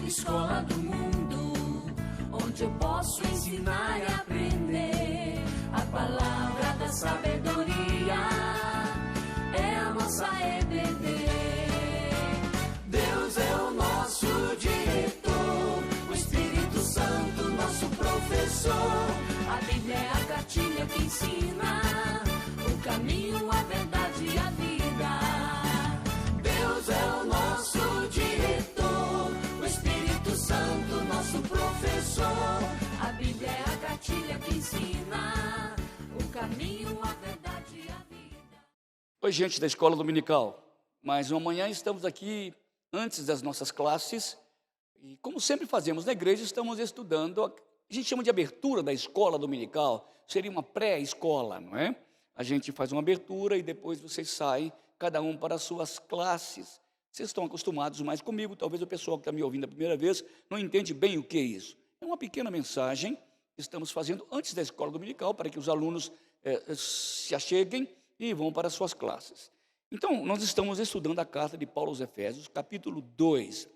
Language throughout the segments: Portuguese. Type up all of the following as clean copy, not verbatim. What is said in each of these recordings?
escola do mundo, onde eu posso ensinar e aprender. A palavra da sabedoria é a nossa EBD. Deus é o nosso diretor, o Espírito Santo nosso professor. A Bíblia é a cartilha que ensina o caminho, a verdade e a vida. Deus é o nosso diretor, o Espírito Santo nosso professor. A Bíblia é a cartilha que ensina o caminho, a verdade e a vida. Oi, gente da Escola Dominical. Mais uma manhã estamos aqui antes das nossas classes. E como sempre fazemos na igreja, estamos estudando, a gente chama de abertura da escola dominical, seria uma pré-escola, não é? A gente faz uma abertura e depois vocês saem, cada um para as suas classes. Vocês estão acostumados mais comigo, talvez o pessoal que está me ouvindo a primeira vez não entende bem o que é isso. É uma pequena mensagem que estamos fazendo antes da escola dominical, para que os alunos se acheguem e vão para as suas classes. Então, nós estamos estudando a carta de Paulo aos Efésios, capítulo 2.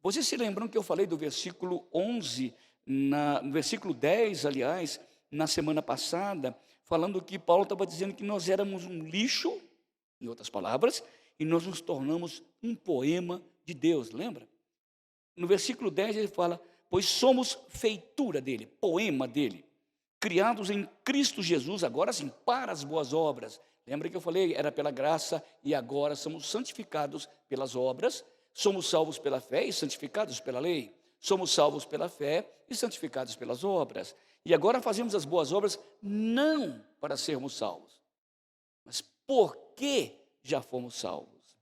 Vocês se lembram que eu falei do versículo 11, no versículo 10, aliás, na semana passada, falando que Paulo estava dizendo que nós éramos um lixo, em outras palavras, e nós nos tornamos um poema de Deus, lembra? No versículo 10 ele fala, pois somos feitura dele, poema dele, criados em Cristo Jesus, agora sim, para as boas obras. Lembra que eu falei, era pela graça e agora somos santificados pelas obras, somos salvos pela fé e santificados pela lei. Somos salvos pela fé e santificados pelas obras. E agora fazemos as boas obras não para sermos salvos, mas porque já fomos salvos.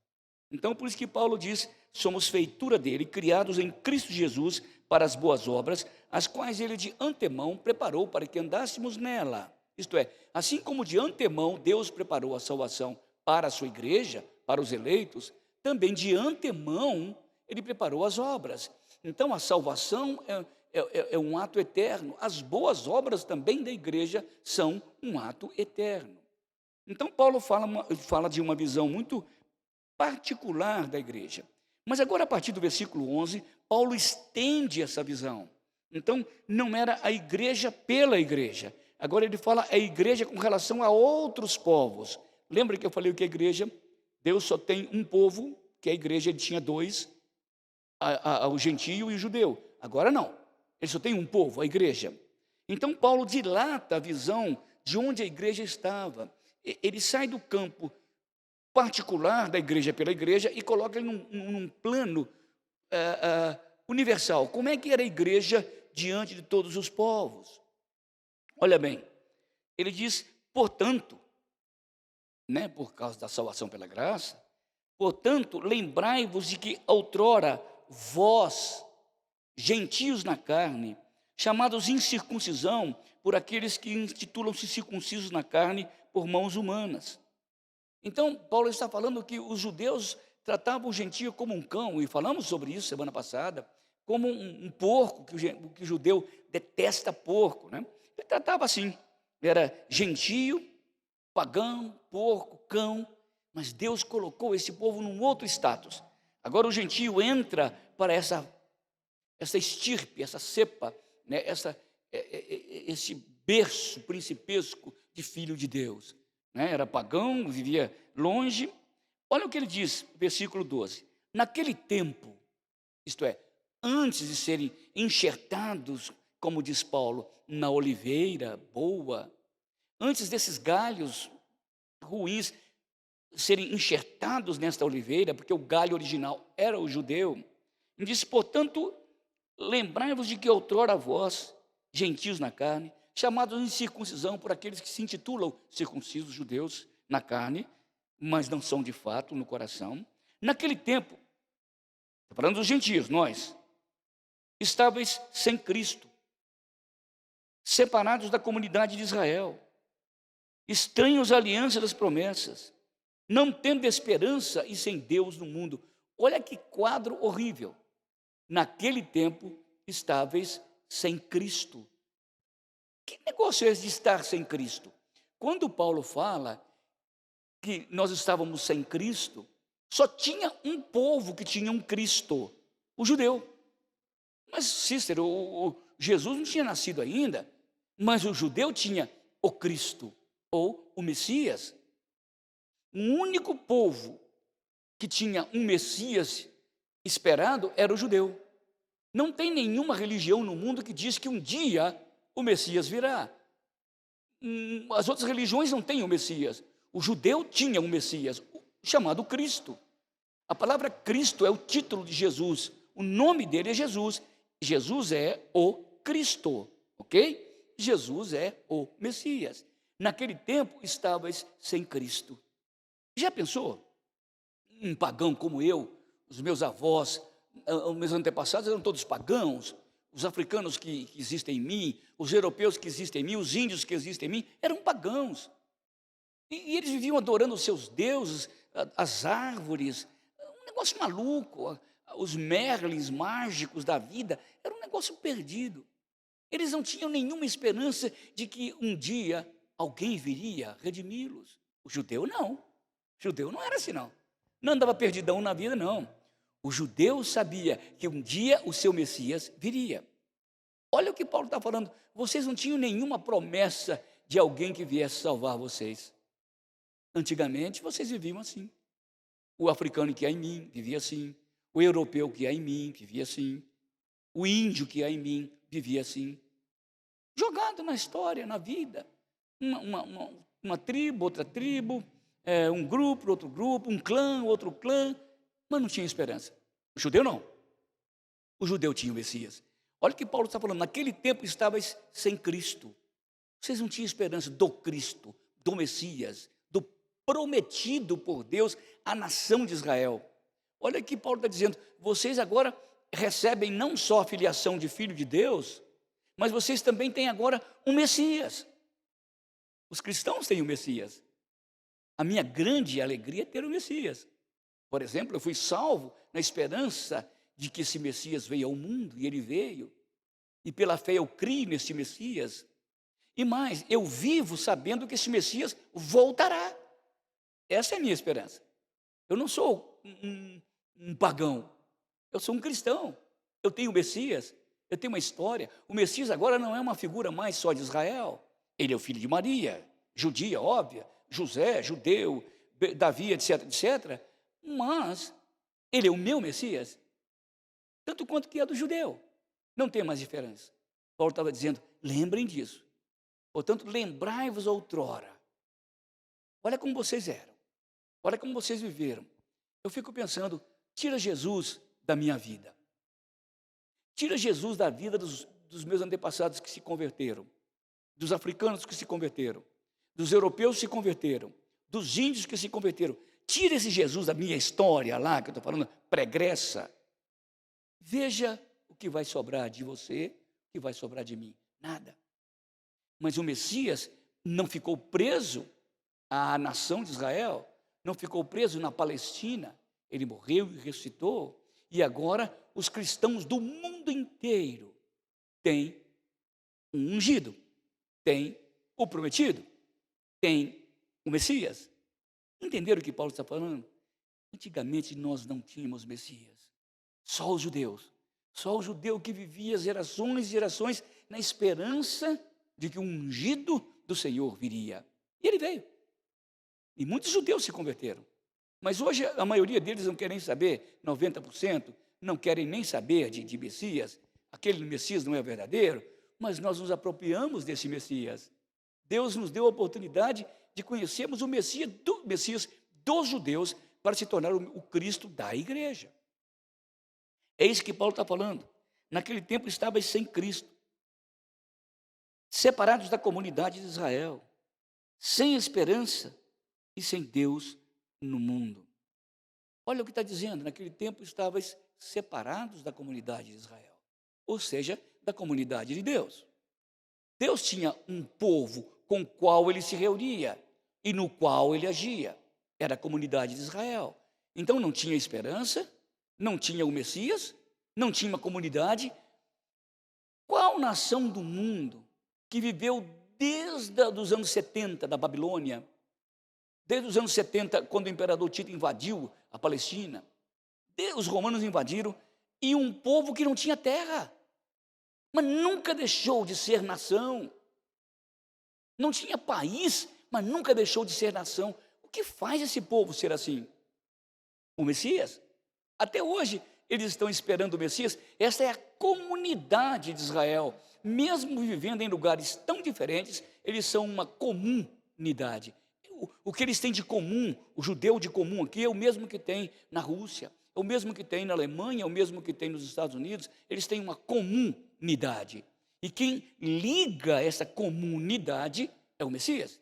Então, por isso que Paulo diz, somos feitura dele, criados em Cristo Jesus para as boas obras, as quais ele de antemão preparou para que andássemos nela. Isto é, assim como de antemão Deus preparou a salvação para a sua igreja, para os eleitos, também de antemão ele preparou as obras. Então a salvação é um ato eterno, as boas obras também da igreja são um ato eterno. Então Paulo fala de uma visão muito particular da igreja. Mas agora a partir do versículo 11, Paulo estende essa visão. Então não era a igreja pela igreja. Agora ele fala a igreja com relação a outros povos. Lembra que eu falei o que é a igreja? Deus só tem um povo, que a igreja ele tinha dois, o gentio e o judeu. Agora não, ele só tem um povo, a igreja. Então Paulo dilata a visão de onde a igreja estava. Ele sai do campo particular da igreja pela igreja e coloca ele num plano universal. Como é que era a igreja diante de todos os povos? Olha bem, ele diz, portanto, por causa da salvação pela graça, portanto, lembrai-vos de que outrora vós, gentios na carne, chamados incircuncisão por aqueles que intitulam-se circuncisos na carne por mãos humanas. Então, Paulo está falando que os judeus tratavam o gentio como um cão, e falamos sobre isso semana passada, como um porco, que o judeu detesta porco, né? Ele tratava assim, era gentio, pagão, porco, cão, mas Deus colocou esse povo num outro status. Agora o gentio entra para essa estirpe, essa cepa, né? Esse berço principesco de filho de Deus. Né? Era pagão, vivia longe. Olha o que ele diz, versículo 12. Naquele tempo, isto é, antes de serem enxertados, como diz Paulo, na oliveira boa, antes desses galhos ruins serem enxertados nesta oliveira, porque o galho original era o judeu, ele diz, portanto, lembrai-vos de que outrora vós, gentios na carne, chamados em circuncisão por aqueles que se intitulam circuncisos judeus na carne, mas não são de fato no coração. Naquele tempo, falando dos gentios, nós, estáveis sem Cristo, separados da comunidade de Israel, estranhos à aliança das promessas, não tendo esperança e sem Deus no mundo. Olha que quadro horrível. Naquele tempo, estáveis sem Cristo. Que negócio é esse de estar sem Cristo? Quando Paulo fala que nós estávamos sem Cristo, só tinha um povo que tinha um Cristo, o judeu. Mas, Cícero, Jesus não tinha nascido ainda, mas o judeu tinha o Cristo, ou o Messias. O único povo que tinha um Messias esperado era o judeu. Não tem nenhuma religião no mundo que diz que um dia o Messias virá. As outras religiões não têm o Messias. O judeu tinha um Messias, chamado Cristo. A palavra Cristo é o título de Jesus. O nome dele é Jesus. Jesus é o Cristo, ok? Jesus é o Messias. Naquele tempo estavas sem Cristo. Já pensou? Um pagão como eu, os meus avós, os meus antepassados eram todos pagãos. Os africanos que existem em mim, os europeus que existem em mim, os índios que existem em mim, eram pagãos. E eles viviam adorando os seus deuses, as árvores, um negócio maluco. Os merlins mágicos da vida, era um negócio perdido. Eles não tinham nenhuma esperança de que um dia alguém viria redimi-los. O judeu não. O judeu não era assim, não. Não andava perdidão na vida, não. O judeu sabia que um dia o seu Messias viria. Olha o que Paulo está falando. Vocês não tinham nenhuma promessa de alguém que viesse salvar vocês. Antigamente, vocês viviam assim. O africano que há em mim vivia assim. O europeu que há em mim vivia assim. O índio que há em mim vivia assim. Jogado na história, na vida. Uma tribo, outra tribo, um grupo, outro grupo, um clã, outro clã. Mas não tinha esperança. O judeu não. O judeu tinha o Messias. Olha o que Paulo está falando. Naquele tempo estavais sem Cristo. Vocês não tinham esperança do Cristo, do Messias, do prometido por Deus à nação de Israel. Olha o que Paulo está dizendo. Vocês agora recebem não só a filiação de filho de Deus, mas vocês também têm agora um Messias. Os cristãos têm o Messias. A minha grande alegria é ter o Messias. Por exemplo, eu fui salvo na esperança de que esse Messias veio ao mundo, e ele veio. E pela fé eu creio nesse Messias. E mais, eu vivo sabendo que esse Messias voltará. Essa é a minha esperança. Eu não sou um pagão, eu sou um cristão. Eu tenho o Messias, eu tenho uma história. O Messias agora não é uma figura mais só de Israel. Ele é o filho de Maria, judia, óbvia, José, judeu, Davi, etc, etc. Mas ele é o meu Messias, tanto quanto que é do judeu. Não tem mais diferença. Paulo estava dizendo, lembrem disso. Portanto, lembrai-vos outrora. Olha como vocês eram. Olha como vocês viveram. Eu fico pensando, tira Jesus da minha vida. Tira Jesus da vida dos meus antepassados que se converteram. Dos africanos que se converteram. Dos europeus que se converteram. Dos índios que se converteram. Tira esse Jesus da minha história lá, que eu estou falando, pregressa. Veja o que vai sobrar de você, o que vai sobrar de mim. Nada. Mas o Messias não ficou preso à nação de Israel, não ficou preso na Palestina. Ele morreu e ressuscitou. E agora os cristãos do mundo inteiro têm um ungido, têm o prometido, têm o Messias. Entenderam o que Paulo está falando? Antigamente nós não tínhamos Messias, só os judeus. Só o judeu que vivia gerações e gerações na esperança de que o ungido do Senhor viria. E ele veio. E muitos judeus se converteram. Mas hoje a maioria deles não querem saber, 90%, não querem nem saber de Messias. Aquele Messias não é verdadeiro, mas nós nos apropriamos desse Messias. Deus nos deu a oportunidade de conhecermos o Messias dos judeus para se tornar o Cristo da igreja. É isso que Paulo está falando. Naquele tempo estavais sem Cristo, separados da comunidade de Israel, sem esperança e sem Deus no mundo. Olha o que está dizendo, naquele tempo estavais separados da comunidade de Israel, ou seja, da comunidade de Deus. Deus tinha um povo com o qual ele se reunia e no qual ele agia. Era a comunidade de Israel. Então não tinha esperança, não tinha o Messias, não tinha uma comunidade. Qual nação do mundo que viveu desde os anos 70 da Babilônia, desde os anos 70, quando o imperador Tito invadiu a Palestina, os romanos invadiram, e um povo que não tinha terra, mas nunca deixou de ser nação. Não tinha país, mas nunca deixou de ser nação. O que faz esse povo ser assim? O Messias. Até hoje, eles estão esperando o Messias. Essa é a comunidade de Israel. Mesmo vivendo em lugares tão diferentes, eles são uma comunidade. O que eles têm de comum, o judeu de comum aqui, é o mesmo que tem na Rússia, é o mesmo que tem na Alemanha, é o mesmo que tem nos Estados Unidos. Eles têm uma comunidade. E quem liga essa comunidade é o Messias.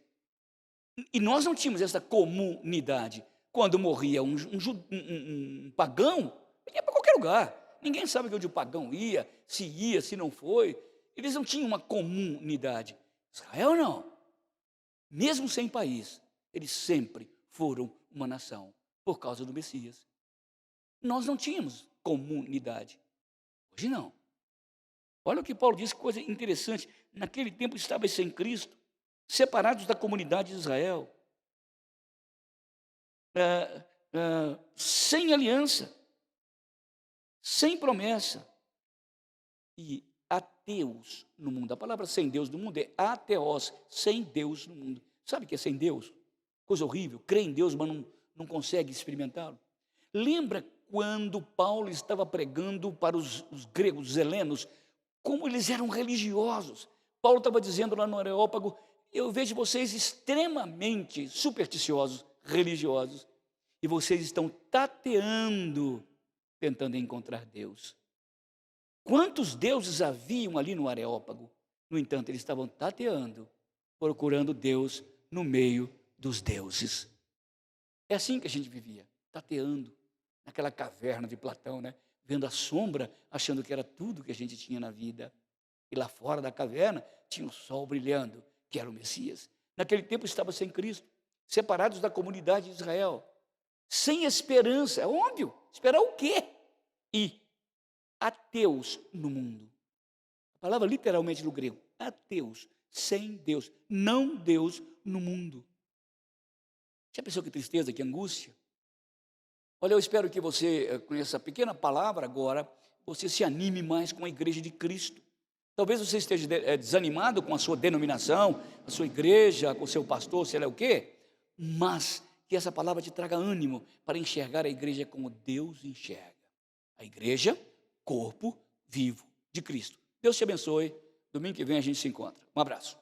E nós não tínhamos essa comunidade. Quando morria um pagão, ele ia para qualquer lugar. Ninguém sabe onde o pagão ia, se não foi. Eles não tinham uma comunidade. Israel não. Mesmo sem país, eles sempre foram uma nação por causa do Messias. Nós não tínhamos comunidade. Hoje não. Olha o que Paulo diz, coisa interessante. Naquele tempo estavam sem Cristo, separados da comunidade de Israel, sem aliança, sem promessa, e ateus no mundo. A palavra sem Deus no mundo é ateos, sem Deus no mundo. Sabe o que é sem Deus? Coisa horrível, crê em Deus, mas não consegue experimentá-lo. Lembra quando Paulo estava pregando para os gregos, os helenos, como eles eram religiosos? Paulo estava dizendo lá no Areópago: eu vejo vocês extremamente supersticiosos, religiosos, e vocês estão tateando, tentando encontrar Deus. Quantos deuses haviam ali no Areópago? No entanto, eles estavam tateando, procurando Deus no meio dos deuses. É assim que a gente vivia, tateando, naquela caverna de Platão, né? Vendo a sombra, achando que era tudo que a gente tinha na vida. E lá fora da caverna tinha o sol brilhando, que era o Messias. Naquele tempo estava sem Cristo, separados da comunidade de Israel, sem esperança. É óbvio, esperar o quê? E ateus no mundo. A palavra literalmente no grego, ateus, sem Deus, não Deus no mundo. Já pensou que tristeza, que angústia? Olha, eu espero que você, com essa pequena palavra agora, você se anime mais com a igreja de Cristo. Talvez você esteja desanimado com a sua denominação, a sua igreja, com o seu pastor, sei lá o quê, mas que essa palavra te traga ânimo para enxergar a igreja como Deus enxerga. A igreja, corpo vivo de Cristo. Deus te abençoe. Domingo que vem a gente se encontra. Um abraço.